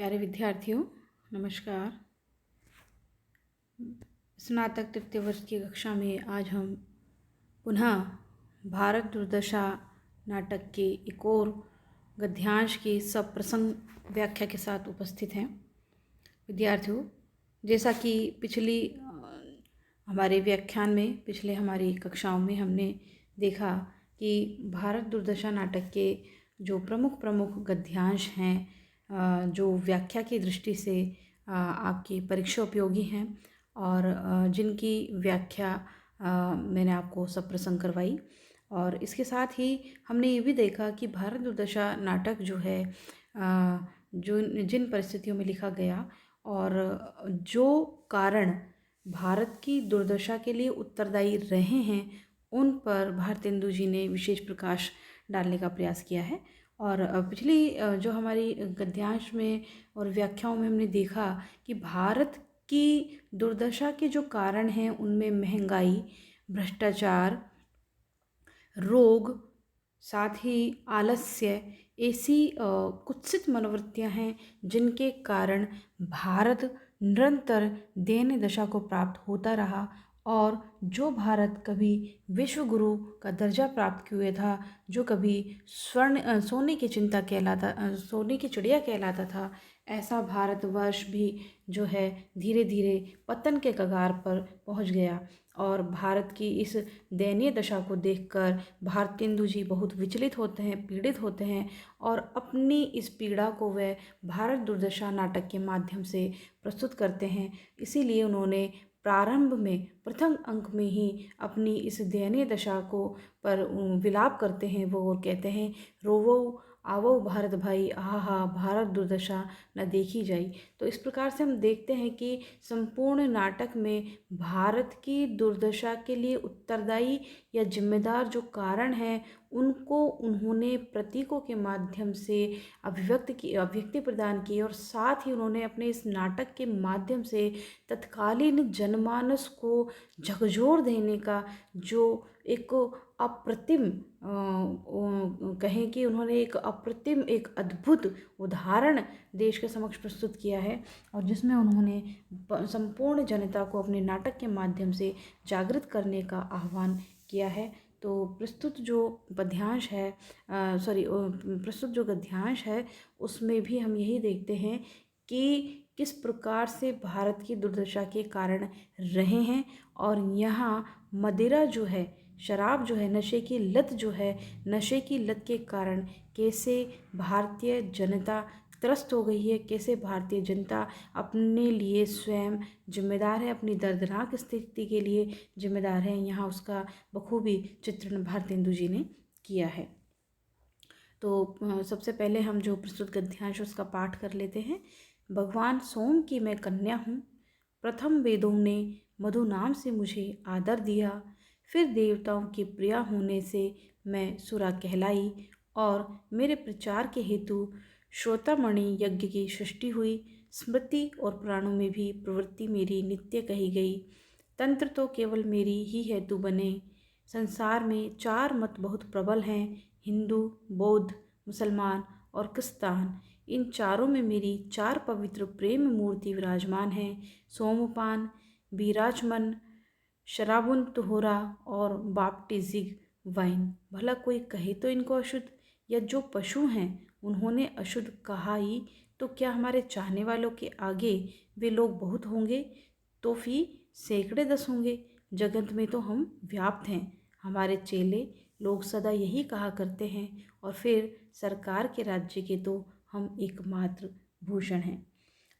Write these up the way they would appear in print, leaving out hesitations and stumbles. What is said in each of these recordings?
प्यारे विद्यार्थियों, नमस्कार। स्नातक तृतीय वर्ष की कक्षा में आज हम पुनः भारत दुर्दशा नाटक के एक और गद्यांश की सप्रसंग व्याख्या के साथ उपस्थित हैं। विद्यार्थियों, जैसा कि हमारे व्याख्यान में पिछले हमारी कक्षाओं में हमने देखा कि भारत दुर्दशा नाटक के जो प्रमुख गद्यांश हैं जो व्याख्या की दृष्टि से आपकी परीक्षा उपयोगी हैं और जिनकी व्याख्या मैंने आपको सप्रसंग करवाई। और इसके साथ ही हमने ये भी देखा कि भारत दुर्दशा नाटक जो है जो जिन परिस्थितियों में लिखा गया और जो कारण भारत की दुर्दशा के लिए उत्तरदायी रहे हैं उन पर भारतेंदु जी ने विशेष प्रकाश डालने का प्रयास किया है। और पिछली जो हमारी गद्यांश में और व्याख्याओं में हमने देखा कि भारत की दुर्दशा के जो कारण हैं उनमें महंगाई, भ्रष्टाचार, रोग, साथ ही आलस्य ऐसी कुत्सित मनोवृत्तियां हैं जिनके कारण भारत निरंतर दयनीय दशा को प्राप्त होता रहा। और जो भारत कभी विश्व गुरु का दर्जा प्राप्त किया था, जो कभी सोने की सोने की चिड़िया कहलाता था, ऐसा भारतवर्ष भी जो है धीरे धीरे पतन के कगार पर पहुंच गया। और भारत की इस दयनीय दशा को देखकर भारतेंदु जी बहुत विचलित होते हैं, पीड़ित होते हैं और अपनी इस पीड़ा को वह भारत दुर्दशा नाटक के माध्यम से प्रस्तुत करते हैं। इसीलिए उन्होंने प्रारंभ में प्रथम अंक में ही अपनी इस दयनीय दशा को पर विलाप करते हैं वो और कहते हैं, रोवो आवो भारत भाई, आहा भारत दुर्दशा न देखी जाई। तो इस प्रकार से हम देखते हैं कि संपूर्ण नाटक में भारत की दुर्दशा के लिए उत्तरदायी या जिम्मेदार जो कारण हैं उनको उन्होंने प्रतीकों के माध्यम से अभिव्यक्ति प्रदान की और साथ ही उन्होंने अपने इस नाटक के माध्यम से तत्कालीन जनमानस को झकझोर देने का जो एक अप्रतिम कहें कि उन्होंने एक अप्रतिम एक अद्भुत उदाहरण देश के समक्ष प्रस्तुत किया है और जिसमें उन्होंने संपूर्ण जनता को अपने नाटक के माध्यम से जागृत करने का आह्वान किया है। तो प्रस्तुत जो गद्यांश है उसमें भी हम यही देखते हैं कि किस प्रकार से भारत की दुर्दशा के कारण रहे हैं। और यहाँ मदिरा जो है, शराब जो है, नशे की लत जो है, नशे की लत के कारण कैसे भारतीय जनता त्रस्त हो गई है, कैसे भारतीय जनता अपने लिए स्वयं जिम्मेदार है, अपनी दर्दनाक स्थिति के लिए जिम्मेदार है, यहाँ उसका बखूबी चित्रण भारतेंदु जी ने किया है। तो सबसे पहले हम जो प्रस्तुत गद्यांश उसका पाठ कर लेते हैं। भगवान सोम की मैं कन्या हूँ, प्रथम वेदों ने मधु नाम से मुझे आदर दिया, फिर देवताओं की प्रिया होने से मैं सुरा कहलाई और मेरे प्रचार के हेतु श्रोतामणि यज्ञ की सृष्टि हुई। स्मृति और पुराणों में भी प्रवृत्ति मेरी नित्य कही गई। तंत्र तो केवल मेरी ही हेतु बने। संसार में 4 मत बहुत प्रबल हैं, हिंदू, बौद्ध, मुसलमान और क्रिस्तान। इन चारों में मेरी 4 पवित्र प्रेम मूर्ति विराजमान हैं, सोमपान, विराजमन, शराबुन तुहरा और बाप्टिजिग वाइन। भला कोई कहे तो इनको अशुद्ध, या जो पशु हैं उन्होंने अशुद्ध कहा ही, तो क्या हमारे चाहने वालों के आगे वे लोग बहुत होंगे? तो फिर सैकड़े 10 होंगे। जगत में तो हम व्याप्त हैं, हमारे चेले लोग सदा यही कहा करते हैं, और फिर सरकार के राज्य के तो हम एकमात्र भूषण हैं।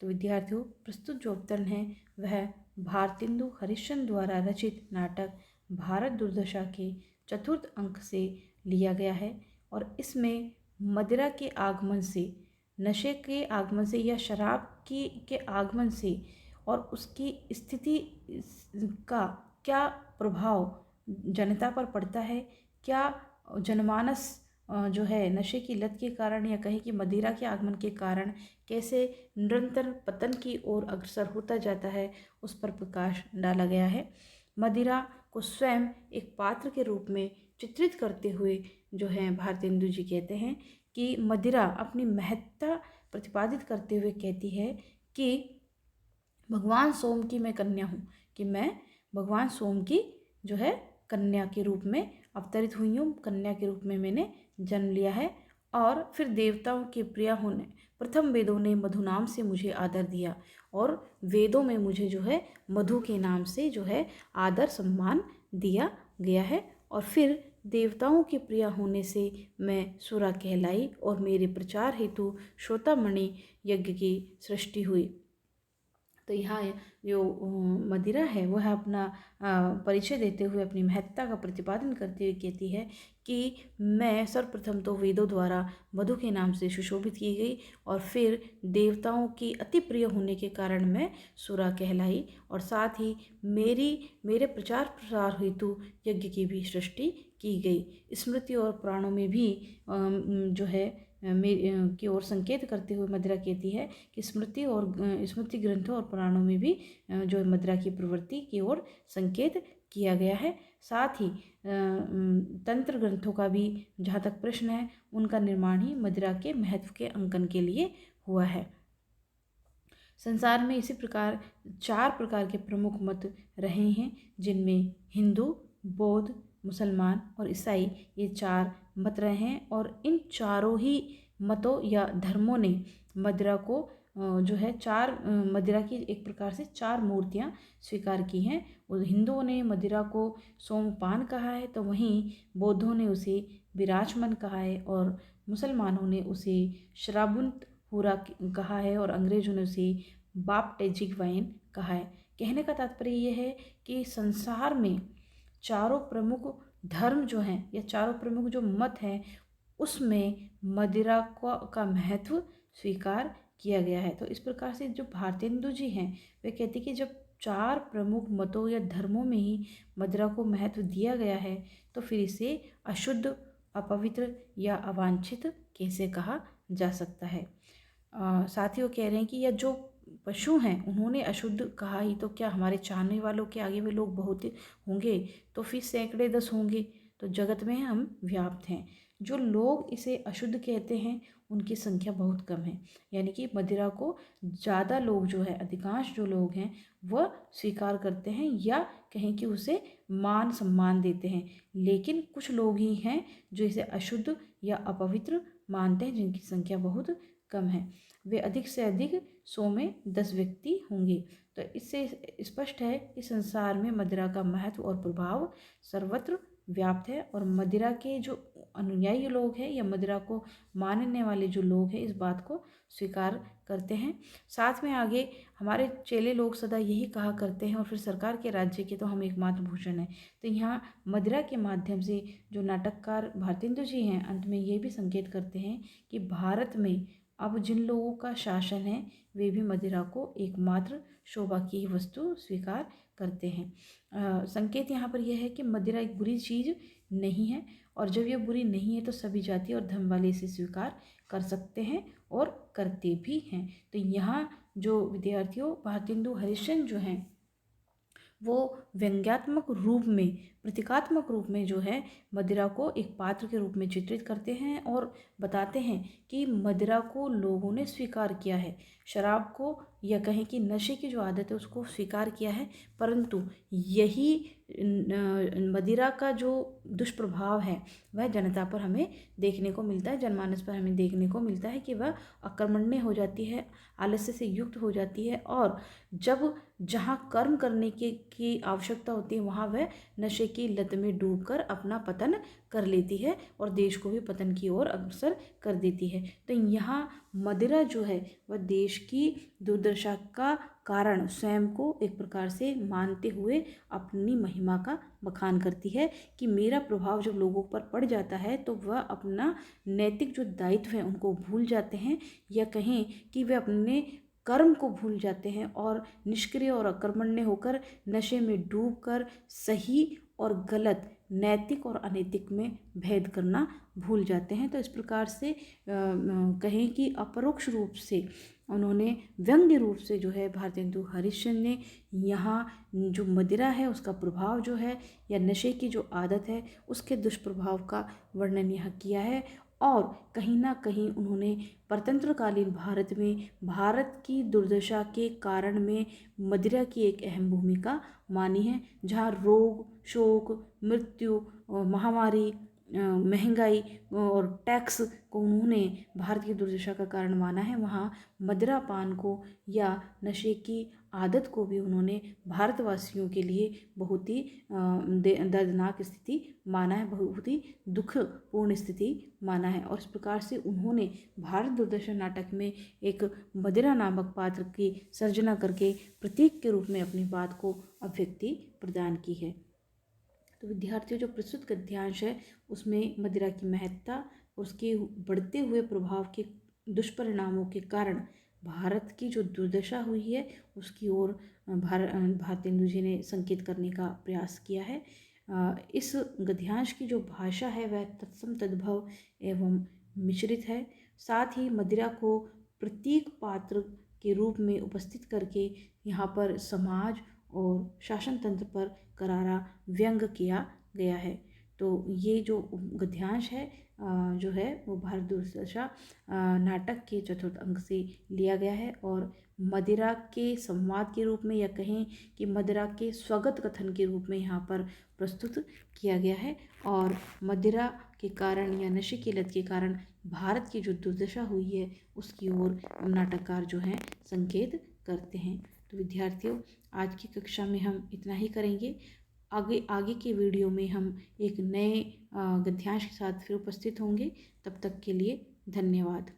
तो विद्यार्थियों, प्रस्तुत जो अवतरण है वह भारतेंदु हरिश्चंद्र द्वारा रचित नाटक भारत दुर्दशा के 4th अंक से लिया गया है और इसमें मदिरा के आगमन से, नशे के आगमन से या शराब के आगमन से और उसकी स्थिति का क्या प्रभाव जनता पर पड़ता है, क्या जनमानस जो है नशे की लत के कारण या कहें कि मदिरा के आगमन के कारण कैसे निरंतर पतन की ओर अग्रसर होता जाता है, उस पर प्रकाश डाला गया है। मदिरा को स्वयं एक पात्र के रूप में चित्रित करते हुए जो है भारतेंदु जी कहते हैं कि मदिरा अपनी महत्ता प्रतिपादित करते हुए कहती है कि भगवान सोम की मैं कन्या हूँ, कि मैं भगवान सोम की जो है कन्या के रूप में अवतरित हुई हूँ, कन्या के रूप में मैंने जन्म लिया है। और फिर देवताओं के प्रिय होने प्रथम वेदों ने मधु नाम से मुझे आदर दिया, और वेदों में मुझे जो है मधु के नाम से जो है आदर सम्मान दिया गया है। और फिर देवताओं के प्रिय होने से मैं सुरा कहलाई, और मेरे प्रचार हेतु श्रोतामणि यज्ञ की सृष्टि हुई। तो यहाँ जो मदिरा है वह अपना परिचय देते हुए अपनी महत्ता का प्रतिपादन करते हुए कहती है कि मैं सर्वप्रथम तो वेदों द्वारा मधु के नाम से सुशोभित की गई, और फिर देवताओं की अति प्रिय होने के कारण मैं सुरा कहलाई, और साथ ही मेरे प्रचार प्रसार हेतु यज्ञ की भी सृष्टि की गई। स्मृति और पुराणों में भी जो है की ओर संकेत करते हुए मदिरा कहती है कि स्मृति ग्रंथों और पुराणों में भी जो मदिरा की प्रवृत्ति की ओर संकेत किया गया है। साथ ही तंत्र ग्रंथों का भी जहाँ तक प्रश्न है, उनका निर्माण ही मदिरा के महत्व के अंकन के लिए हुआ है। संसार में इसी प्रकार 4 प्रकार के प्रमुख मत रहे हैं, जिनमें हिंदू, बौद्ध, मुसलमान और ईसाई, ये 4 मत रहे हैं। और इन चारों ही मतों या धर्मों ने मदिरा को जो है 4 मदिरा की एक प्रकार से 4 मूर्तियाँ स्वीकार की हैं। और हिंदुओं ने मदिरा को सोमपान कहा है, तो वहीं बौद्धों ने उसे विराजमान कहा है, और मुसलमानों ने उसे शराबुंत पूरा कहा है, और अंग्रेजों ने उसे बाप्टिजिक वाइन कहा है। कहने का तात्पर्य यह है कि संसार में चारों प्रमुख धर्म जो हैं या चारों प्रमुख जो मत हैं, उसमें मदिरा का महत्व स्वीकार किया गया है। तो इस प्रकार से जो भारतेंदु जी हैं वे कहते हैं कि जब 4 प्रमुख मतों या धर्मों में ही मदिरा को महत्व दिया गया है, तो फिर इसे अशुद्ध, अपवित्र या अवांछित कैसे कहा जा सकता है। साथ ही वो कह रहे हैं कि यह जो पशु हैं उन्होंने अशुद्ध कहा ही, तो क्या हमारे चाहने वालों के आगे भी लोग बहुत होंगे, तो फिर सैकड़े 10 होंगे। तो जगत में हम व्याप्त हैं। जो लोग इसे अशुद्ध कहते हैं उनकी संख्या बहुत कम है, यानी कि मदिरा को ज़्यादा लोग जो है, अधिकांश जो लोग हैं वह स्वीकार करते हैं या कहें कि उसे मान सम्मान देते हैं। लेकिन कुछ लोग ही हैं जो इसे अशुद्ध या अपवित्र मानते हैं, जिनकी संख्या बहुत कम है। वे अधिक से अधिक 100 में 10 व्यक्ति होंगे। तो इससे स्पष्ट है कि संसार में मदिरा का महत्व और प्रभाव सर्वत्र व्याप्त है, और मदिरा के जो अनुयायी लोग हैं या मदिरा को मानने वाले जो लोग हैं इस बात को स्वीकार करते हैं। साथ में आगे हमारे चेले लोग सदा यही कहा करते हैं, और फिर सरकार के राज्य के तो हम एकमात्र भूषण हैं। तो यहाँ मदिरा के माध्यम से जो नाटककार भारतेंदु जी हैं अंत में ये भी संकेत करते हैं कि भारत में अब जिन लोगों का शासन है वे भी मदिरा को एकमात्र शोभा की वस्तु स्वीकार करते हैं। संकेत यहाँ पर यह है कि मदिरा एक बुरी चीज़ नहीं है, और जब यह बुरी नहीं है तो सभी जाति और धर्म वाले इसे स्वीकार कर सकते हैं और करते भी हैं। तो यहाँ जो विद्यार्थियों भारतेंदु हरिश्चंद्र जो हैं वो व्यंग्यात्मक रूप में, प्रतीकात्मक रूप में जो है मदिरा को एक पात्र के रूप में चित्रित करते हैं, और बताते हैं कि मदिरा को लोगों ने स्वीकार किया है, शराब को या कहें कि नशे की जो आदत है उसको स्वीकार किया है, परंतु यही मदिरा का जो दुष्प्रभाव है वह जनता पर हमें देखने को मिलता है, जनमानस पर हमें देखने को मिलता है कि वह अकर्मण्य हो जाती है, आलस्य से युक्त हो जाती है, और जब जहाँ कर्म करने की आवश्यकता होती है वहाँ वह नशे की लत में डूबकर अपना पतन कर लेती है, और देश को भी पतन की ओर अग्रसर कर देती है। तो यहाँ मदिरा जो है वह देश की दुर्दशा का कारण स्वयं को एक प्रकार से मानते हुए अपनी महिमा का बखान करती है कि मेरा प्रभाव जब लोगों पर पड़ जाता है तो वह अपना नैतिक जो दायित्व है उनको भूल जाते हैं, या कहें कि वे अपने कर्म को भूल जाते हैं और निष्क्रिय और अकर्मण्य होकर नशे में डूबकर सही और गलत, नैतिक और अनैतिक में भेद करना भूल जाते हैं। तो इस प्रकार से कहें कि अपरोक्ष रूप से उन्होंने व्यंग्य रूप से जो है भारतेंदु हरिश्चंद्र ने यहाँ जो मदिरा है उसका प्रभाव जो है या नशे की जो आदत है उसके दुष्प्रभाव का वर्णन यहाँ किया है, और कहीं ना कहीं उन्होंने परतंत्रकालीन भारत में भारत की दुर्दशा के कारण में मदिरा की एक अहम भूमिका मानी है। जहाँ रोग, शोक, मृत्यु, महामारी, महंगाई और टैक्स को उन्होंने भारत की दुर्दशा का कारण माना है, वहाँ मदिरा पान को या नशे की आदत को भी उन्होंने भारतवासियों के लिए बहुत ही दर्दनाक स्थिति माना है, बहुत ही दुखपूर्ण स्थिति माना है। और इस प्रकार से उन्होंने भारत दुर्दशा नाटक में एक मदिरा नामक पात्र की सर्जना करके प्रतीक के रूप में अपनी बात को अभिव्यक्ति प्रदान की है। तो विद्यार्थियों, जो प्रस्तुत गद्यांश है उसमें मदिरा की महत्ता, उसके बढ़ते हुए प्रभाव के दुष्परिणामों के कारण भारत की जो दुर्दशा हुई है उसकी ओर भारतेंदु जी ने संकेत करने का प्रयास किया है। इस गद्यांश की जो भाषा है वह तत्सम तद्भव एवं मिश्रित है। साथ ही मदिरा को प्रतीक पात्र के रूप में उपस्थित करके यहाँ पर समाज और शासन तंत्र पर करारा व्यंग किया गया है। तो ये जो गद्यांश है जो है वो भारत दुर्दशा नाटक के चतुर्थ अंक से लिया गया है और मदिरा के संवाद के रूप में या कहें कि मदिरा के स्वगत कथन के रूप में यहाँ पर प्रस्तुत किया गया है। और मदिरा के कारण या नशे की लत के कारण भारत की जो दुर्दशा हुई है उसकी ओर नाटककार जो हैं संकेत करते हैं। तो विद्यार्थियों, आज की कक्षा में हम इतना ही करेंगे। आगे आगे के वीडियो में हम एक नए गद्यांश के साथ फिर उपस्थित होंगे। तब तक के लिए धन्यवाद।